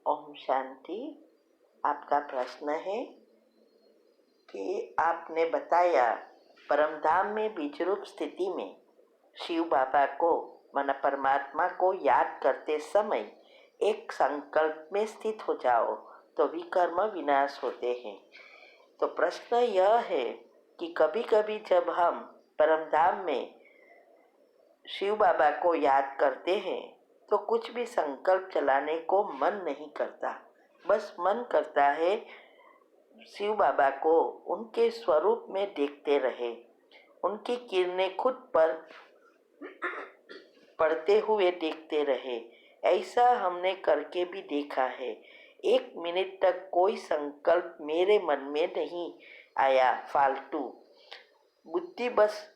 ओम शांति। आपका प्रश्न है कि आपने बताया परमधाम में बीजरूप स्थिति में शिव बाबा को माना परमात्मा को याद करते समय एक संकल्प में स्थित हो जाओ तो विकर्म विनाश होते हैं। तो प्रश्न यह है कि कभी कभी जब हम परमधाम में शिव बाबा को याद करते हैं तो कुछ भी संकल्प चलाने को मन नहीं करता, बस मन करता है शिव बाबा को उनके स्वरूप में देखते रहे, उनकी किरणें खुद पर पड़ते हुए देखते रहे। ऐसा हमने करके भी देखा है। 1 मिनट तक कोई संकल्प मेरे मन में नहीं आया, फालतू बुद्धि बस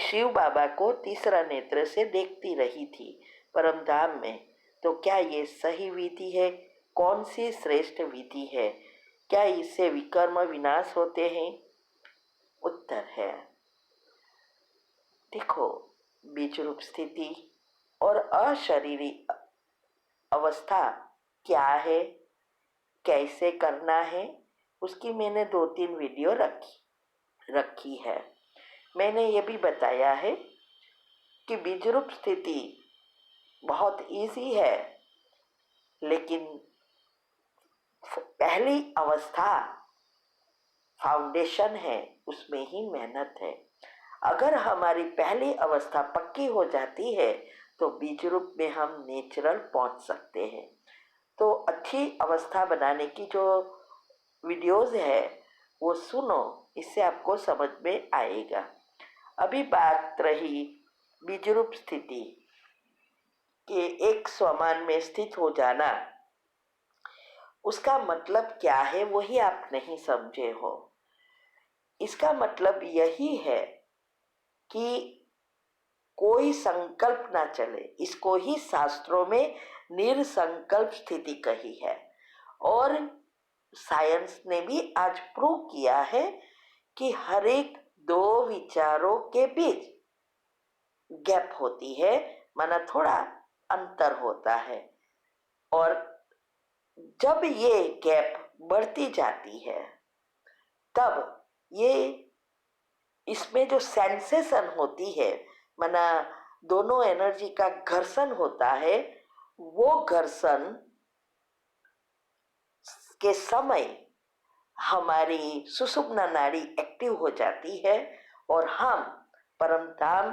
शिव बाबा को तीसरा नेत्र से देखती रही थी परमधाम में। तो क्या ये सही विधि है? कौन सी श्रेष्ठ विधि है? क्या इससे विकर्म विनाश होते हैं? उत्तर है, देखो, बीजरूप स्थिति और अशरीरी अवस्था क्या है, कैसे करना है, उसकी मैंने 2-3 वीडियो रखी है। मैंने ये भी बताया है कि बीजरूप स्थिति बहुत इजी है, लेकिन पहली अवस्था फाउंडेशन है, उसमें ही मेहनत है। अगर हमारी पहली अवस्था पक्की हो जाती है तो बीजरूप में हम नेचुरल पहुंच सकते हैं। तो अच्छी अवस्था बनाने की जो वीडियोस है वो सुनो, इससे आपको समझ में आएगा। अभी बात रही बीजरूप स्थिति के एक स्वमान में स्थित हो जाना, उसका मतलब क्या है वही आप नहीं समझे हो। इसका मतलब यही है कि कोई संकल्प ना चले, इसको ही शास्त्रों में निरसंकल्प स्थिति कही है। और साइंस ने भी आज प्रूव किया है कि हर एक 2 विचारों के बीच गैप होती है, माना थोड़ा अंतर होता है। और जब ये गैप बढ़ती जाती है तब ये इसमें जो सेंसेशन होती है, माना दोनों एनर्जी का घर्षण होता है, वो घर्षण के समय हमारी सुषुम्ना नाड़ी एक्टिव हो जाती है और हम परमधाम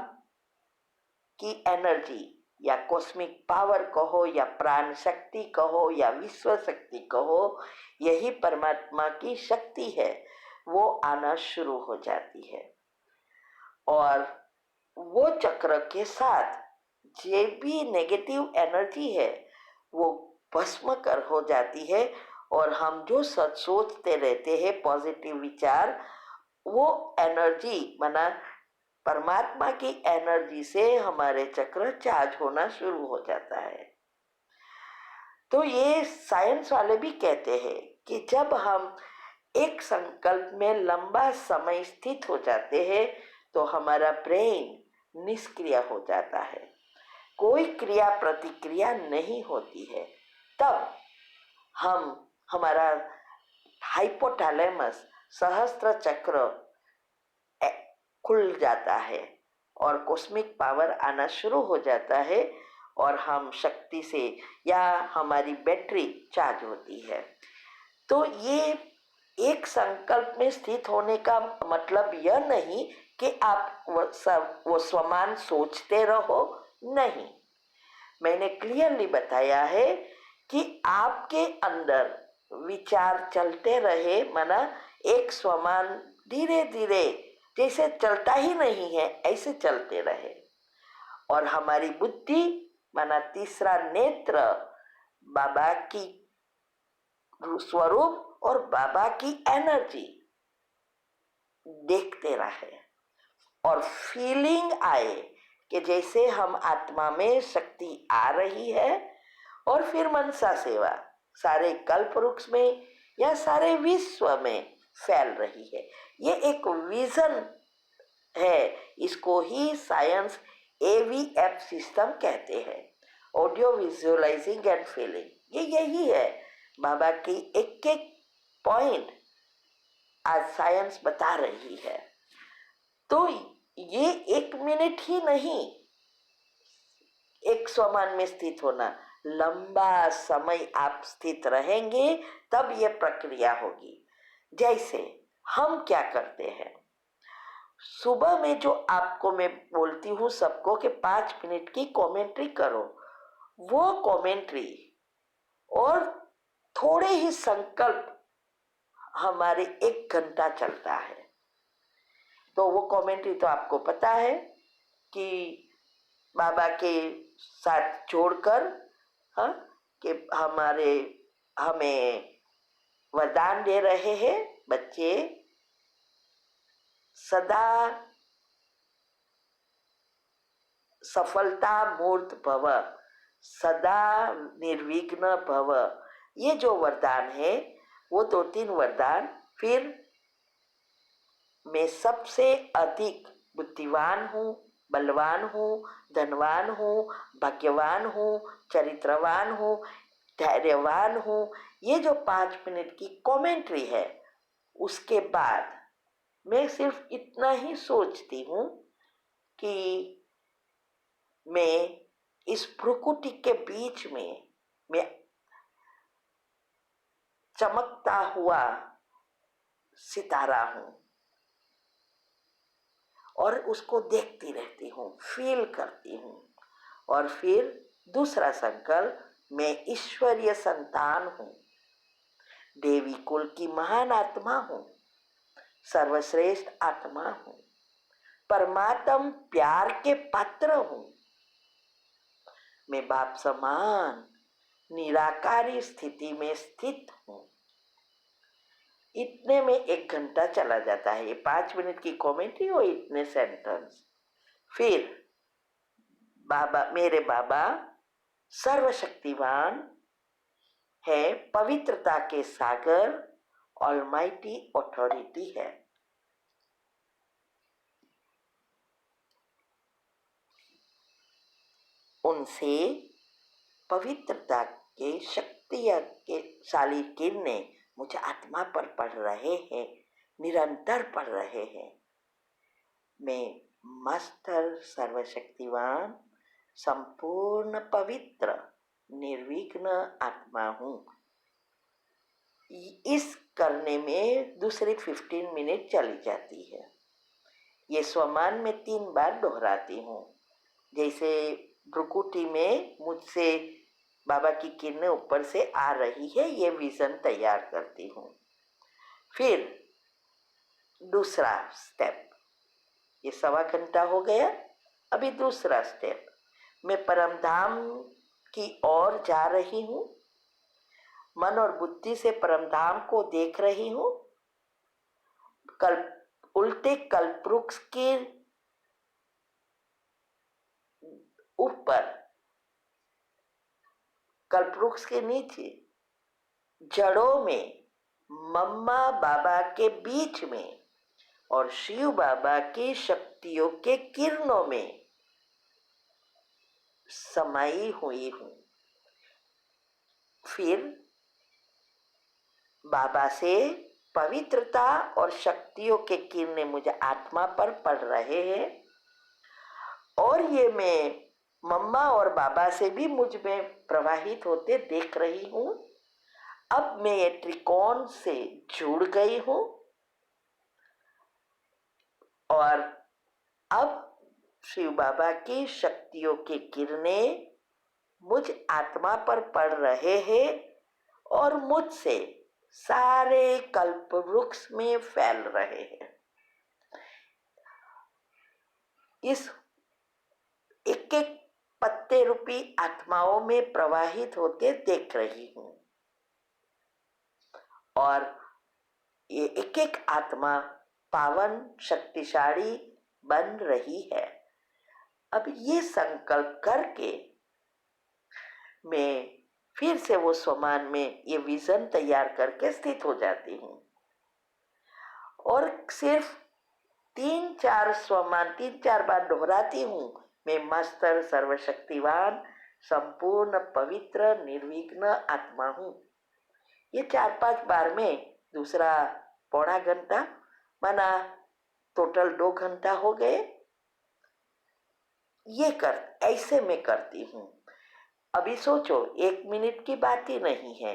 की एनर्जी या कॉस्मिक पावर कहो या प्राण शक्ति कहो या विश्व शक्ति कहो, यही परमात्मा की शक्ति है, वो आना शुरू हो जाती है। और वो चक्र के साथ जो भी नेगेटिव एनर्जी है वो भस्म कर हो जाती है और हम जो सच सोचते रहते हैं पॉजिटिव विचार, वो एनर्जी माना परमात्मा की एनर्जी से हमारे चक्र चार्ज होना शुरू हो जाता है। तो ये साइंस वाले भी कहते हैं कि जब हम एक संकल्प में लंबा समय स्थित हो जाते हैं तो हमारा ब्रेन निष्क्रिय हो जाता है, कोई क्रिया प्रतिक्रिया नहीं होती है। तब हमारा हाइपोथैलेमस सहस्त्र चक्र खुल जाता है और कॉस्मिक पावर आना शुरू हो जाता है और हम शक्ति से या हमारी बैटरी चार्ज होती है। तो ये एक संकल्प में स्थित होने का मतलब यह नहीं कि आप वो समान सोचते रहो, नहीं। मैंने क्लियरली बताया है कि आपके अंदर विचार चलते रहे, माना एक समान धीरे धीरे जैसे चलता ही नहीं है ऐसे चलते रहे। और हमारी बुद्धि माना तीसरा नेत्र बाबा की स्वरूप और बाबा की एनर्जी देखते रहे और फीलिंग आए कि जैसे हम आत्मा में शक्ति आ रही है और फिर मनसा सेवा सारे कल्प वृक्ष में या सारे विश्व में फैल रही है। ये एक विजन है, इसको ही साइंस AVF सिस्टम कहते हैं। ऑडियो विजुअलाइजिंग एंड फीलिंग, ये यही है बाबा की एक एक पॉइंट आज साइंस बता रही है। तो ये 1 मिनट ही नहीं, एक स्वमान में स्थित होना, लंबा समय आप स्थित रहेंगे तब ये प्रक्रिया होगी। जैसे हम क्या करते हैं, सुबह में जो आपको मैं बोलती हूँ सबको कि 5 मिनट की कमेंट्री करो, वो कमेंट्री और थोड़े ही संकल्प हमारे 1 घंटा चलता है। तो वो कमेंट्री तो आपको पता है कि बाबा के साथ जोड़कर, हाँ, कि हमें वरदान दे रहे हैं, बच्चे सदा सफलता मूर्त भव, सदा निर्विघ्न भव, ये जो वरदान है वो 2-3 वरदान। फिर मैं सबसे अधिक बुद्धिवान हूँ, बलवान हूँ, धनवान हूँ, भाग्यवान हूँ, चरित्रवान हूँ, धैर्यवान हूँ, ये जो 5 मिनट की कमेंट्री है, उसके बाद मैं सिर्फ इतना ही सोचती हूँ कि मैं इस भ्रुकुटी के बीच में मैं चमकता हुआ सितारा हूँ और उसको देखती रहती हूँ, फील करती हूँ। और फिर दूसरा संकल्प, मैं ईश्वरीय संतान हूँ, देवी कुल की महान आत्मा हूँ, सर्वश्रेष्ठ आत्मा हूँ, परमात्म प्यार के पात्र हूँ, मैं बाप समान निराकारी स्थिति में स्थित हूँ। इतने में 1 घंटा चला जाता है, ये 5 मिनट की कमेंट्री और इतने सेंटेंस। फिर मेरे बाबा सर्वशक्तिवान है, पवित्रता के सागर, ऑलमाइटी अथॉरिटी है। उनसे पवित्रता के शक्तियां के शाली किरणें मुझे आत्मा पर पड़ रहे हैं, निरंतर पड़ रहे हैं। मैं मस्तर सर्वशक्तिवान संपूर्ण पवित्र निर्विघ्न आत्मा हूँ। इस करने में दूसरी 15 मिनट चली जाती है। ये स्वमान में 3 बार दोहराती हूँ। जैसे भ्रुकुटी में मुझसे बाबा की किरणें ऊपर से आ रही है, ये विजन तैयार करती हूँ। फिर दूसरा स्टेप, ये 1.25 घंटा हो गया। अभी दूसरा स्टेप, मैं परमधाम की ओर जा रही हूँ, मन और बुद्धि से परमधाम को देख रही हूँ। उल्टे कल्पवृक्ष के ऊपर, कल्पवृक्ष के नीचे जड़ों में, मम्मा बाबा के बीच में और शिव बाबा की शक्तियों के किरणों में समाई हुई हूँ। फिर बाबा से पवित्रता और शक्तियों के किरणें मुझे आत्मा पर पड़ रहे हैं और ये मैं मम्मा और बाबा से भी मुझ में प्रवाहित होते देख रही हूँ। अब मैं ये त्रिकोण से जुड़ गई हूँ और अब शिव बाबा की शक्तियों की किरणें मुझ आत्मा पर पड़ रहे हैं और मुझसे सारे कल्पवृक्ष में फैल रहे हैं। इस एक एक पत्ते रूपी आत्माओं में प्रवाहित होते देख रही हूँ और ये एक एक आत्मा पावन शक्तिशाली बन रही है। अब ये संकल्प करके मैं फिर से वो स्वमान में ये विजन तैयार करके स्थित हो जाती हूँ और सिर्फ 3-4 स्वमान 3-4 बार दोहराती हूँ। मैं मस्तर सर्वशक्तिवान संपूर्ण पवित्र निर्विघ्न आत्मा हूँ। ये 4-5 बार में दूसरा पौना घंटा माना टोटल 2 घंटा हो गए। ऐसे मैं करती हूँ। अभी सोचो 1 मिनट की बात ही नहीं है।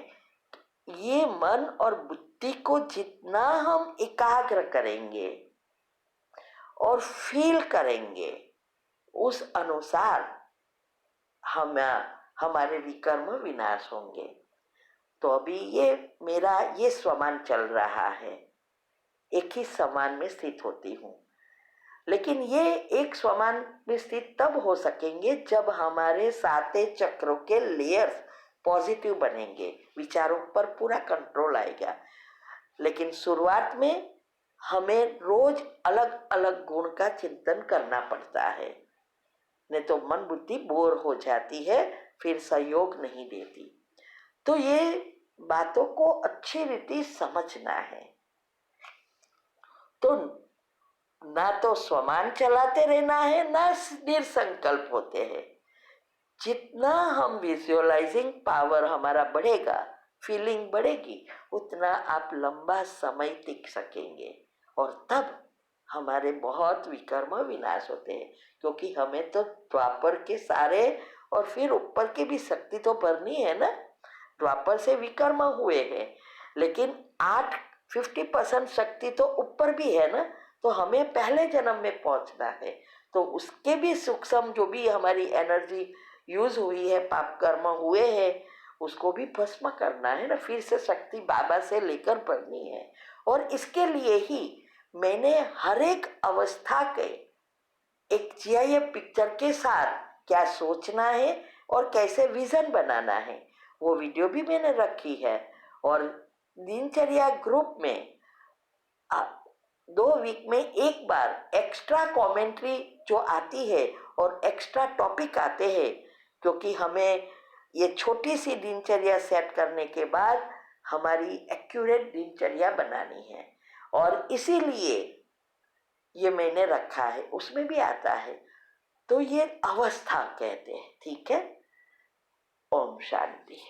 ये मन और बुद्धि को जितना हम एकाग्र करेंगे और फील करेंगे उस अनुसार हमारे विकर्म विनाश होंगे। तो अभी मेरा स्वमान चल रहा है, एक ही समान में स्थित होती हूँ। लेकिन ये एक स्वमान में स्थित तब हो सकेंगे जब हमारे 7 चक्रों के लेयर्स पॉजिटिव बनेंगे, विचारों पर पूरा कंट्रोल आएगा। लेकिन शुरुआत में हमें रोज अलग अलग गुण का चिंतन करना पड़ता है, नहीं तो मन बुद्धि बोर हो जाती है, फिर सहयोग नहीं देती। तो ये बातों को अच्छी रीति समझना है। तो ना तो स्वमान चलाते रहना है, ना निरसंकल्प होते हैं। जितना हम विजुअलाइजिंग पावर हमारा बढ़ेगा, फीलिंग बढ़ेगी, उतना आप लंबा समय टिक सकेंगे। और तब हमारे बहुत विकर्म विनाश होते हैं, क्योंकि हमें तो द्वापर के सारे और फिर ऊपर की भी शक्ति तो भरनी है ना। द्वापर से विकर्म हुए हैं, लेकिन 50% शक्ति तो ऊपर भी है ना। तो हमें पहले जन्म में पहुंचना है, तो उसके भी सूक्ष्म जो भी हमारी एनर्जी यूज हुई है, पाप कर्म हुए हैं, उसको भी भस्म करना है ना। फिर से शक्ति बाबा से लेकर पढ़नी है। और इसके लिए ही मैंने हर एक अवस्था के एक जीआईएफ पिक्चर के साथ क्या सोचना है और कैसे विजन बनाना है, वो वीडियो भी मैंने रखी है। और दिनचर्या ग्रुप में 2 वीक में एक बार एक्स्ट्रा कमेंट्री जो आती है और एक्स्ट्रा टॉपिक आते हैं, क्योंकि हमें ये छोटी सी दिनचर्या सेट करने के बाद हमारी एक्यूरेट दिनचर्या बनानी है। और इसीलिए ये मैंने रखा है, उसमें भी आता है। तो ये अवस्था कहते हैं। ठीक है, ओम शांति।